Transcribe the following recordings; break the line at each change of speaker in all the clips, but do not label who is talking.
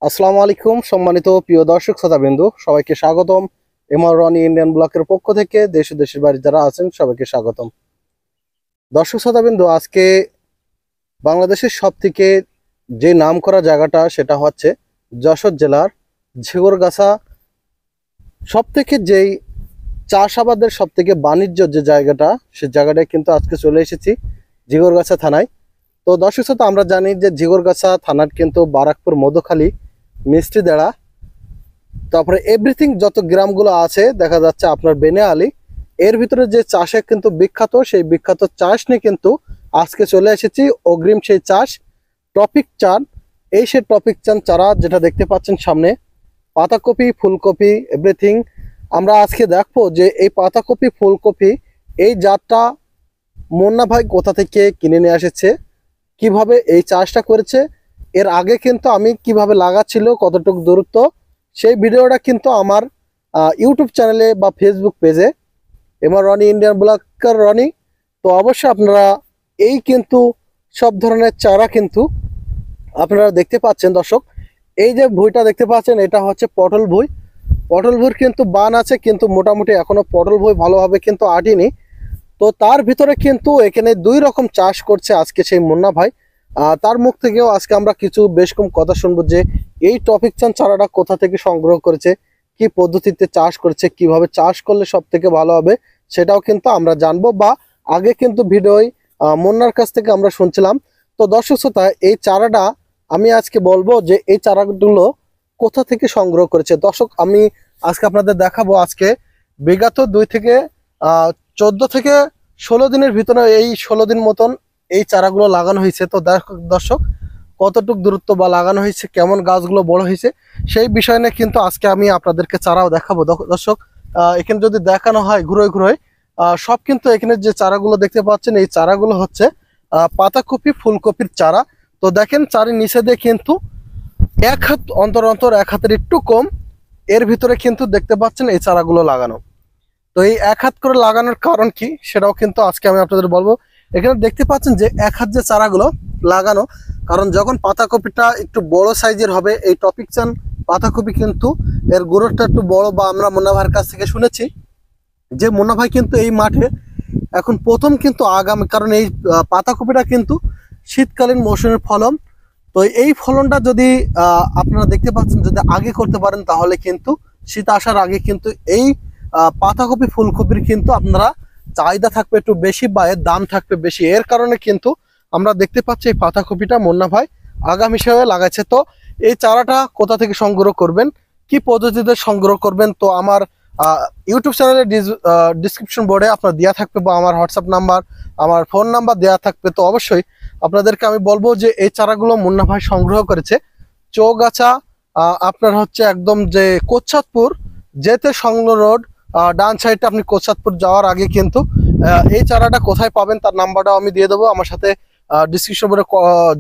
আসসালামু আলাইকুম সম্মানিত প্রিয় দর্শক শ্রোতাবৃন্দ, সবাইকে স্বাগতম। এমআর রনি ইন্ডিয়ান ব্লকের পক্ষ থেকে দেশ ও দেশের বাইরে যারা আছেন সবাইকে স্বাগতম। দর্শক শ্রোতাবৃন্দ, আজকে বাংলাদেশের সব থেকে যে নাম করা জায়গাটা সেটা হচ্ছে যশোর জেলার ঝিগরগাছা। সব থেকে যেই চাষাবাদের সব থেকে বাণিজ্য যে জায়গাটা, সে জায়গাটায় কিন্তু আজকে চলে এসেছি ঝিগরগাছা থানায়। তো দর্শক শ্রোতা, আমরা জানি যে ঝিগরগাছা থানার কিন্তু বারাকপুর, মধুখালী, মিষ্টিদেড়া, তারপরে এভরিথিং যত গ্রামগুলো আছে দেখা যাচ্ছে আপনার বেনিয়ালি, এর ভিতরে যে চাষে কিন্তু বিখ্যাত, সেই বিখ্যাত চাষ নিয়ে কিন্তু আজকে চলে এসেছি। অগ্রিম সেই চাষ টপিক চান, এই সে টপিক চান চারা যেটা দেখতে পাচ্ছেন সামনে, পাতাকপি, ফুলকপি, এভরিথিং। আমরা আজকে দেখবো যে এই পাতাকপি, ফুলকপি এই জাতটা মুন্না ভাই কোথা থেকে কিনে নিয়ে এসেছে, কিভাবে এই চাষটা করেছে, এর আগে কিন্তু আমি কিভাবে লাগাচ্ছিল, কতটুকু দূরত্ব, সেই ভিডিওটা কিন্তু আমার ইউটিউব চ্যানেলে বা ফেসবুক পেজে MR Roni Indian blogger Roni. তো অবশ্যই আপনারা এই কিন্তু সব ধরনের চারা কিন্তু আপনারা দেখতে পাচ্ছেন। দর্শক, এই যে ভুঁইটা দেখতে পাচ্ছেন এটা হচ্ছে পটল ভুঁই। পটল ভুঁইর কিন্তু বান আছে, কিন্তু মোটামুটি এখনো পটল ভুঁই ভালোভাবে কিন্তু আটিনি। তো তার ভিতরে কিন্তু এখানে দুই রকম চাষ করছে আজকে সেই মুন্না ভাই। তার মুখ থেকেও আজকে আমরা কিছু বেশ কম কথা শুনবো যে এই টপিক চান চারাটা কোথা থেকে সংগ্রহ করেছে, কি পদ্ধতিতে চাষ করছে, কিভাবে চাষ করলে সব থেকে ভালো হবে সেটাও কিন্তু আমরা জানবো, বা আগে কিন্তু ভিডিওই মুন্নার কাছ থেকে আমরা শুনছিলাম। তো দর্শক শ্রোতা, এই চারাটা আমি আজকে বলবো যে এই চারাগুলো কোথা থেকে সংগ্রহ করেছে। দর্শক, আমি আজকে আপনাদের দেখাবো আজকে বিগত 14 থেকে 16 দিনের ভিতরে এই 16 দিন মতন এই চারাগুলো লাগানো হয়েছে। তো দর্শক, কতটুক দূরত্ব বা লাগানো হয়েছে, কেমন গাছগুলো বড় হয়েছে, সেই বিষয় নিয়ে কিন্তু আজকে আমি আপনাদেরকে চারাও দেখাবো। দর্শক, এখানে যদি দেখানো হয় ঘুরোয় ঘুরোয়, সব কিন্তু এখানে যে চারাগুলো দেখতে পাচ্ছেন এই চারাগুলো হচ্ছে পাতাকপি, ফুলকপির চারা। তো দেখেন চারি নিচে দিয়ে কিন্তু 1 হাত অন্তর অন্তর, 1 হাতের একটু কম, এর ভিতরে কিন্তু দেখতে পাচ্ছেন এই চারাগুলো লাগানো। তো এই 1 হাত করে লাগানোর কারণ কি সেটাও কিন্তু আজকে আমি আপনাদের বলবো। এখানে দেখতে পাচ্ছেন যে 1 হাত যে চারাগুলো লাগানো, কারণ যখন পাতাকপিটা একটু বড় সাইজের হবে, এই টপিক চান পাতাকপি কিন্তু এর গোড়টা একটু বড়, বা আমরা মুন্না ভাইয়ের কাছ থেকে শুনেছি যে মুন্না ভাই কিন্তু এই মাঠে এখন প্রথম কিন্তু আগামী, কারণ এই পাতাকপিটা কিন্তু শীতকালীন মৌসুমের ফলন। তো এই ফলনটা যদি আপনারা দেখতে পাচ্ছেন যদি আগে করতে পারেন, তাহলে কিন্তু শীত আসার আগে কিন্তু এই পাতাকপি, ফুলকপির কিন্তু আপনারা চাহিদা থাকবে একটু বেশি, বা এর দাম থাকবে বেশি। এর কারণে কিন্তু আমরা দেখতে পাচ্ছি এই পাতাকপিটা মুন্না ভাই আগাম হিসেবে লাগাচ্ছে। তো এই চারাটা কোথা থেকে সংগ্রহ করবেন, কি পদ্ধতিতে সংগ্রহ করবেন, তো আমার ইউটিউব চ্যানেলের ডিসক্রিপশন বোর্ডে আপনার দেওয়া থাকবে, বা আমার হোয়াটসঅ্যাপ নাম্বার, আমার ফোন নাম্বার দেওয়া থাকবে। তো অবশ্যই আপনাদেরকে আমি বলবো যে এই চারাগুলো মুন্না ভাই সংগ্রহ করেছে চৌগাছা, আপনার হচ্ছে একদম যে কোচ্ছাদপুর যেতে সংলগ্ন রোড, ডান সাইডে আপনি কোচ্ছাদপুর যাওয়ার আগে কিন্তু এই চারাটা কোথায় পাবেন তার নাম্বারটাও আমি দিয়ে দেবো। আমার সাথে ডিসক্রিপশন বোর্ডে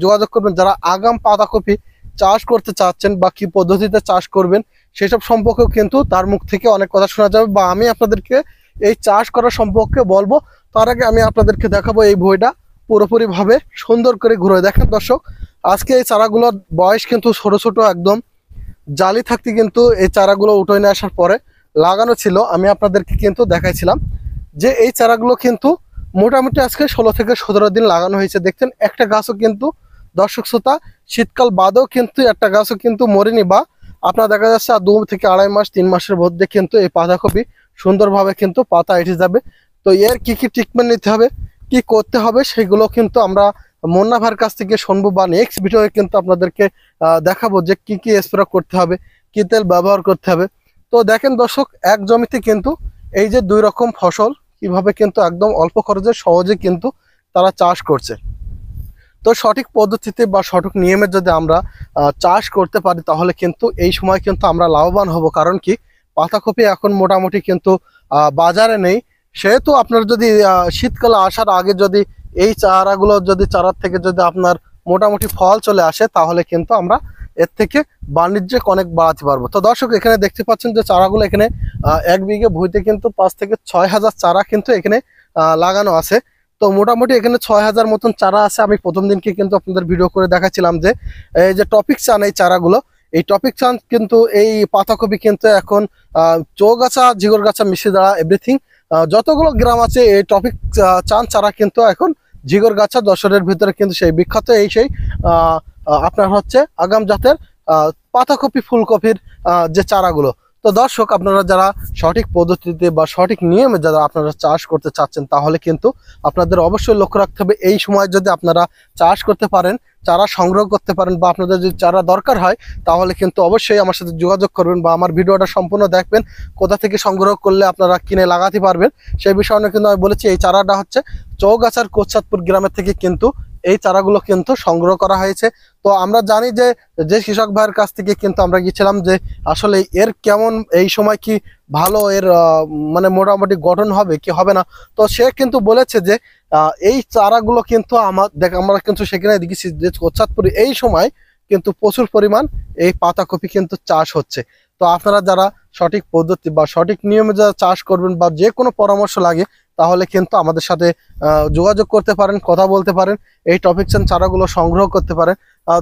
যোগাযোগ করবেন যারা আগাম পাতাকপি চাষ করতে চাচ্ছেন, বা কি পদ্ধতিতে চাষ করবেন সেসব সম্পর্কেও কিন্তু তার মুখ থেকে অনেক কথা শোনা যাবে, বা আমি আপনাদেরকে এই চাষ করার সম্পর্কে বলবো। তার আগে আমি আপনাদেরকে দেখাবো এই বইটা পুরোপুরি ভাবে সুন্দর করে ঘুরে দেখেন। দর্শক, আজকে এই চারাগুলোর বয়স কিন্তু ছোট ছোট, একদম জালি থাকতে কিন্তু এই চারাগুলো উঠে নিয়ে আসার পরে লাগানো ছিল। আমি আপনাদেরকে কিন্তু দেখাইছিলাম যে এই চারাগুলো কিন্তু মোটামুটি আজকে 16 থেকে 17 দিন লাগানো হয়েছে। দেখছেন একটা গাছও কিন্তু, দর্শক শ্রোতা, শীতকাল বাদেও কিন্তু একটা গাছও কিন্তু মরেনি, বা আপনার দেখা যাচ্ছে আর 2 থেকে আড়াই মাস 3 মাসের মধ্যে কিন্তু এই পাতাকপি সুন্দরভাবে কিন্তু পাতা এসে যাবে। তো এর কি কি ট্রিটমেন্ট নিতে হবে, কি করতে হবে, সেগুলো কিন্তু আমরা মুন্না ভাইয়ের কাছ থেকে শুনবো, বা নেক্সট ভিডিওয়ে কিন্তু আপনাদেরকে দেখাবো যে কি কি স্প্রে করতে হবে, কি তেল ব্যবহার করতে হবে। তো দেখেন দর্শক, এক জমিতে কিন্তু এই যে 2 রকম ফসল কিভাবে কিন্তু একদম অল্প খরচে সহজে কিন্তু তারা চাষ করছে। তো সঠিক পদ্ধতিতে বা সঠিক নিয়মে যদি আমরা চাষ করতে পারি, তাহলে কিন্তু এই সময় কিন্তু আমরা লাভবান হব। কারণ কি, পাতাকপি এখন মোটামুটি কিন্তু বাজারে নেই, সেহেতু আপনার যদি শীতকালে আসার আগে যদি এই চারাগুলো যদি চারার থেকে যদি আপনার মোটামুটি ফল চলে আসে, তাহলে কিন্তু আমরা এর থেকে বাণিজ্যিক অনেক বাড়াতে পারবো। তো দর্শক, এখানে দেখতে পাচ্ছেন যে চারাগুলো এখানে 1 বিঘে ভুঁইতে কিন্তু 5 থেকে 6 হাজার চারা কিন্তু এখানে লাগানো আছে। তো মোটামুটি এখানে 6 হাজার মতন চারা আছে। আমি প্রথম দিনকে কিন্তু আপনাদের ভিডিও করে দেখাচ্ছিলাম যে এই যে টপিক চান এই চারাগুলো, এই টপিক চান কিন্তু এই পাতাকপি কিন্তু এখন চৌগাছা ঝিগরগাছা মিশিদাড়া এভরিথিং যতগুলো গ্রাম আছে এই টপিক চান চারা কিন্তু এখন ঝিগরগাছা যশোরের ভিতরে কিন্তু সেই বিখ্যাত এই সেই আপনার হচ্ছে আগাম জাতের পাতাকপি ফুলকপির যে চারাগুলো। তো দর্শক, আপনারা যারা সঠিক পদ্ধতিতে বা সঠিক নিয়মে যারা আপনারা চাষ করতে চাচ্ছেন তাহলে কিন্তু আপনাদের অবশ্যই লক্ষ্য রাখতে হবে এই সময় যদি আপনারা চাষ করতে পারেন, চারা সংগ্রহ করতে পারেন বা আপনাদের যদি চারা দরকার হয় তাহলে কিন্তু অবশ্যই আমার সাথে যোগাযোগ করবেন বা আমার ভিডিওটা সম্পূর্ণ দেখবেন, কোথা থেকে সংগ্রহ করলে আপনারা কিনে লাগাতে পারবেন সেই বিষয়ে কিন্তু আমি বলেছি। এই চারাটা হচ্ছে চৌগাছার কোচাতপুর গ্রামের থেকে কিন্তু এই চারাগুলো কিন্তু সংগ্রহ করা হয়েছে। তো আমরা জানি যে কৃষক ভাইয়ের কাছ থেকে কিন্তু আমরা গিয়েছিলাম যে আসলে এর কেমন এই সময় কি ভালো এর মানে মোটামুটি গঠন হবে কি হবে না। তো সে কিন্তু বলেছে যে এই চারাগুলো কিন্তু আমরা কিন্তু সেখানে দেখেছি যে কোচাতপুরে এই সময় কিন্তু প্রচুর পরিমাণ এই পাতাকপি কিন্তু চাষ হচ্ছে। তো আপনারা যারা সঠিক পদ্ধতি বা সঠিক নিয়মে যারা চাষ করবেন বা যে কোনো পরামর্শ লাগে তাহলে কিন্তু আমাদের সাথে যোগাযোগ করতে পারেন, কথা বলতে পারেন, এই টপিক চারাগুলো সংগ্রহ করতে পারেন।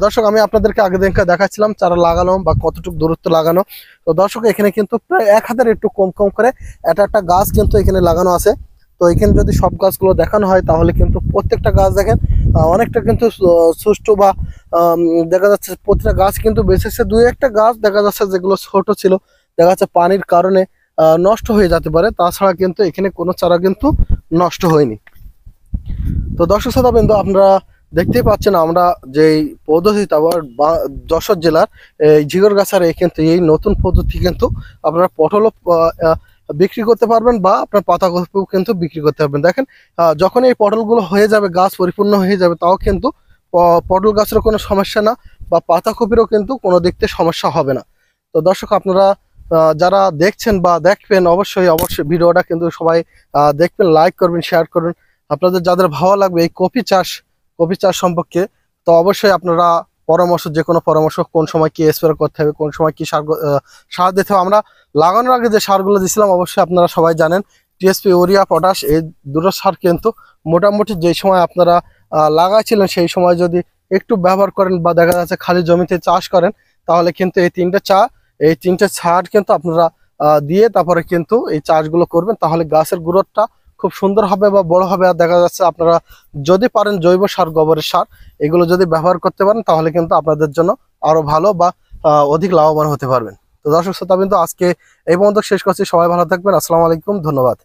দর্শক, আমি আপনাদেরকে আগে দিনকে দেখাচ্ছিলাম চারা লাগানো বা কতটুকু দূরত্ব লাগানো। তো দর্শক, এখানে কিন্তু প্রায় 1 হাতের একটু কম কম করে একটা গাছ কিন্তু এখানে লাগানো আছে। তো এখানে যদি সব গাছগুলো দেখানো হয় তাহলে কিন্তু প্রত্যেকটা গাছ দেখেন অনেকটা কিন্তু সুষ্ঠু বা দেখা যাচ্ছে প্রতিটা গাছ কিন্তু বেঁচেছে। 2-1টা গাছ দেখা যাচ্ছে যেগুলো ছোট ছিল, দেখা যাচ্ছে পানির কারণে নষ্ট হয়ে যেতে পারে, তাছাড়া কিন্তু এখানে কোনো চারা কিন্তু নষ্ট হয়নি। তো দর্শক শ্রোতাবৃন্দ, আপনারা দেখতেই পাচ্ছেন আমরা যেই পদ্ধতিতে আবার যশোর জেলার এই ঝিগরগাছার কিন্তু এই নতুন পদ্ধতি কিন্তু আপনারা পটলও বিক্রি করতে পারবেন বা আপনার পাতাকপিও কিন্তু বিক্রি করতে পারবেন। দেখেন যখন এই পটলগুলো হয়ে যাবে, গাছ পরিপূর্ণ হয়ে যাবে, তাও কিন্তু পটল গাছেরও কোনো সমস্যা না বা পাতাকপিরও কিন্তু কোনো দিক থেকে সমস্যা হবে না। তো দর্শক, আপনারা যারা দেখছেন বা দেখবেন অবশ্যই ভিডিওটা কিন্তু সবাই দেখবেন, লাইক করবেন, শেয়ার করবেন। আপনাদের যাদের ভালো লাগবে এই কপি চাষ সম্পর্কে, তো অবশ্যই আপনারা যে কোনো পরামর্শ কোন সময় কি স্প্রে করতে হবে, কোন সময় কি সার দিতে হবে। আমরা লাগানোর আগে যে সারগুলো দিয়েছিলাম অবশ্যই আপনারা সবাই জানেন, টিএসপি, ইউরিয়া, পটাশ, এই দুটো সার কিন্তু মোটামুটি যে সময় আপনারা লাগাইছিলেন সেই সময় যদি একটু ব্যবহার করেন বা দেখা যাচ্ছে খালি জমিতে চাষ করেন তাহলে কিন্তু এই তিনটে সার কিন্তু আপনারা দিয়ে তারপরে কিন্তু এই চাষগুলো করবেন, তাহলে গাছের গ্রোথটা খুব সুন্দর হবে বা বড় হবে। আর দেখা যাচ্ছে আপনারা যদি পারেন জৈব সার, গোবরের সার, এগুলো যদি ব্যবহার করতে পারেন তাহলে কিন্তু আপনাদের জন্য আরো ভালো বা অধিক লাভবান হতে পারবেন। তো দর্শক শ্রোতা, কিন্তু আজকে এই পর্যন্ত শেষ করছি। সবাই ভালো থাকবেন। আসসালামু আলাইকুম, ধন্যবাদ।